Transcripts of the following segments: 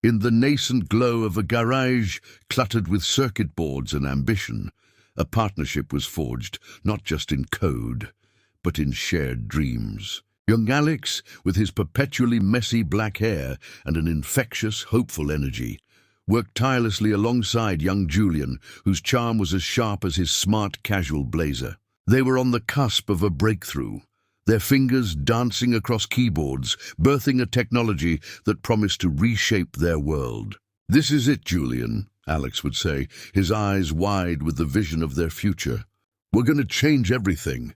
In the nascent glow of a garage cluttered with circuit boards and ambition, a partnership was forged, not just in code, but in shared dreams. Young Alex, with his perpetually messy black hair and an infectious, hopeful energy, worked tirelessly alongside young Julian, whose charm was as sharp as his smart, casual blazer. They were on the cusp of a breakthrough, their fingers dancing across keyboards, birthing a technology that promised to reshape their world. "This is it, Julian," Alex would say, his eyes wide with the vision of their future. "We're going to change everything."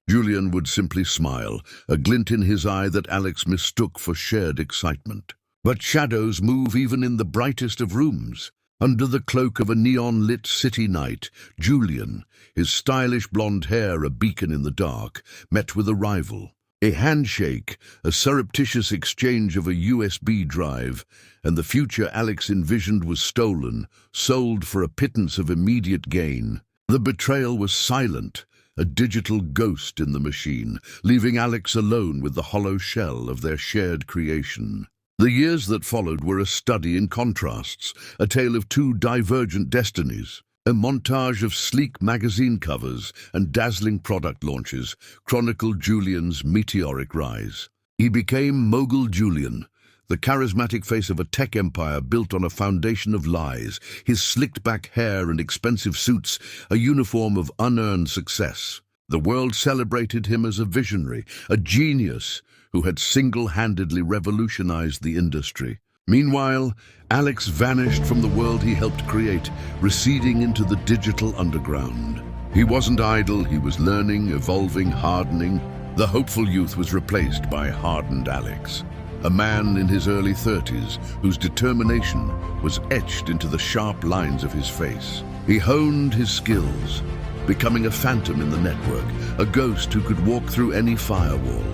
Julian would simply smile, a glint in his eye that Alex mistook for shared excitement. But shadows move even in the brightest of rooms. Under the cloak of a neon-lit city night, Julian, his stylish blonde hair a beacon in the dark, met with a rival. A handshake, a surreptitious exchange of a USB drive, and the future Alex envisioned was stolen, sold for a pittance of immediate gain. The betrayal was silent, a digital ghost in the machine, leaving Alex alone with the hollow shell of their shared creation. The years that followed were a study in contrasts, a tale of two divergent destinies. A montage of sleek magazine covers and dazzling product launches chronicled Julian's meteoric rise. He became Mogul Julian, the charismatic face of a tech empire built on a foundation of lies, his slicked-back hair and expensive suits a uniform of unearned success. The world celebrated him as a visionary, a genius who had single-handedly revolutionized the industry. Meanwhile, Alex vanished from the world he helped create, receding into the digital underground. He wasn't idle, he was learning, evolving, hardening. The hopeful youth was replaced by hardened Alex, a man in his early 30s whose determination was etched into the sharp lines of his face. He honed his skills, becoming a phantom in the network, a ghost who could walk through any firewall.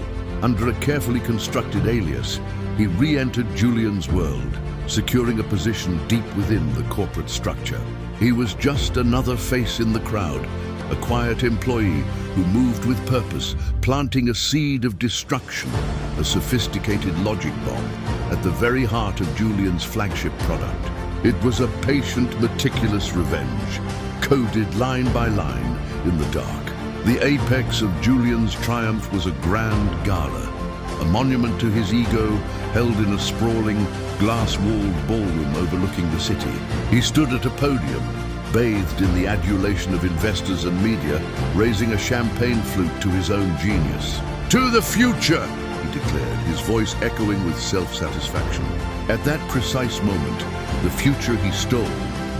Under a carefully constructed alias, he re-entered Julian's world, securing a position deep within the corporate structure. He was just another face in the crowd, a quiet employee who moved with purpose, planting a seed of destruction, a sophisticated logic bomb, at the very heart of Julian's flagship product. It was a patient, meticulous revenge, coded line by line in the dark. The apex of Julian's triumph was a grand gala, a monument to his ego held in a sprawling, glass-walled ballroom overlooking the city. He stood at a podium, bathed in the adulation of investors and media, raising a champagne flute to his own genius. "To the future!" he declared, his voice echoing with self-satisfaction. At that precise moment, the future he stole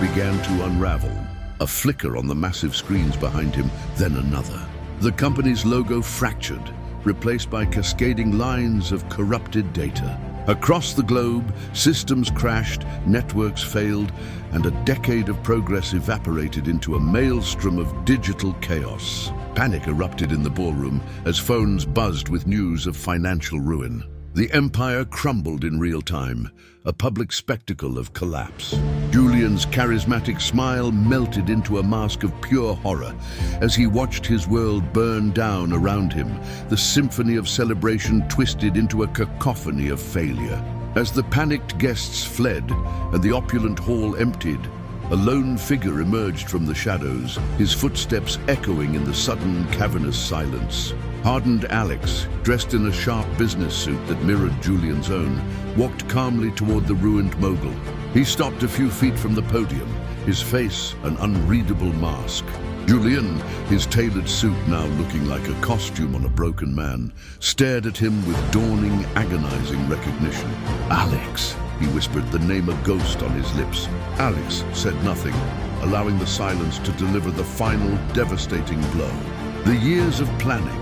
began to unravel. A flicker on the massive screens behind him, then another. The company's logo fractured, replaced by cascading lines of corrupted data. Across the globe, systems crashed, networks failed, and a decade of progress evaporated into a maelstrom of digital chaos. Panic erupted in the ballroom as phones buzzed with news of financial ruin. The empire crumbled in real time, a public spectacle of collapse. Julian's charismatic smile melted into a mask of pure horror as he watched his world burn down around him, the symphony of celebration twisted into a cacophony of failure. As the panicked guests fled and the opulent hall emptied, a lone figure emerged from the shadows, his footsteps echoing in the sudden, cavernous silence. Hardened Alex, dressed in a sharp business suit that mirrored Julian's own, walked calmly toward the ruined mogul. He stopped a few feet from the podium, his face an unreadable mask. Julian, his tailored suit now looking like a costume on a broken man, stared at him with dawning, agonizing recognition. "Alex," he whispered, the name a ghost on his lips. Alex said nothing, allowing the silence to deliver the final, devastating blow. The years of planning,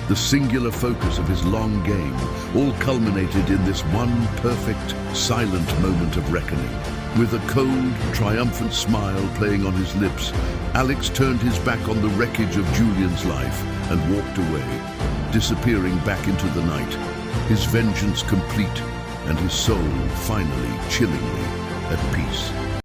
the singular focus of his long game, all culminated in this one perfect, silent moment of reckoning. With a cold, triumphant smile playing on his lips, Alex turned his back on the wreckage of Julian's life and walked away, disappearing back into the night, his vengeance complete and his soul finally, chillingly, at peace.